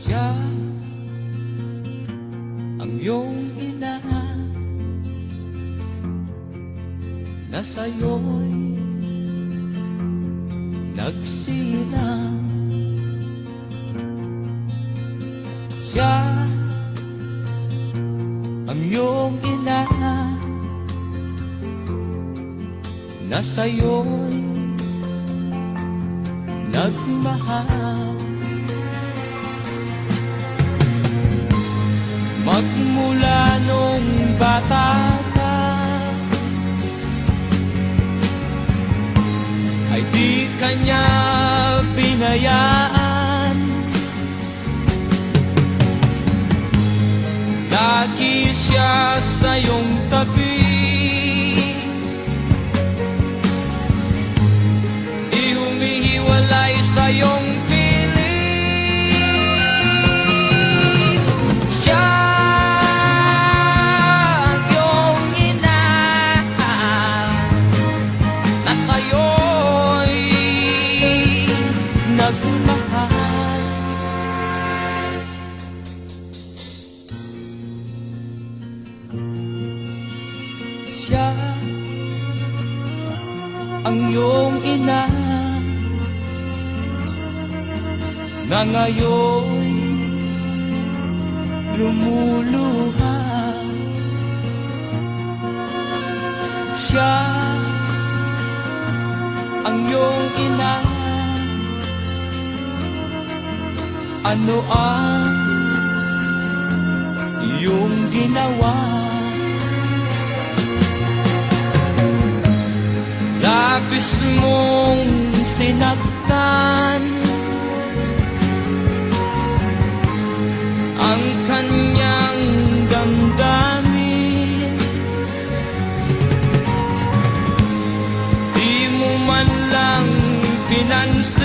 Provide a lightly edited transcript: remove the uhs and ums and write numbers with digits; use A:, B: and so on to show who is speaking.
A: Siya ang iyong ina na sa'yo'y nagsilang. Siya ang iyong ina na sa'yo'y nagmahal. Magmula nung bata ka ay di kanya binayaan. Lagi siya sa iyong tabi, di humihiwalay sa iyong piling. Siya ang iyong ina na sa'yo'y nagmahal. Siya ang iyong ina na ngayon lumuluha. Siya ang iyong ina, ano ang iyong ginawa? Labis mong sinaktan ang kanyang damdamin. Di mo man lang pinansin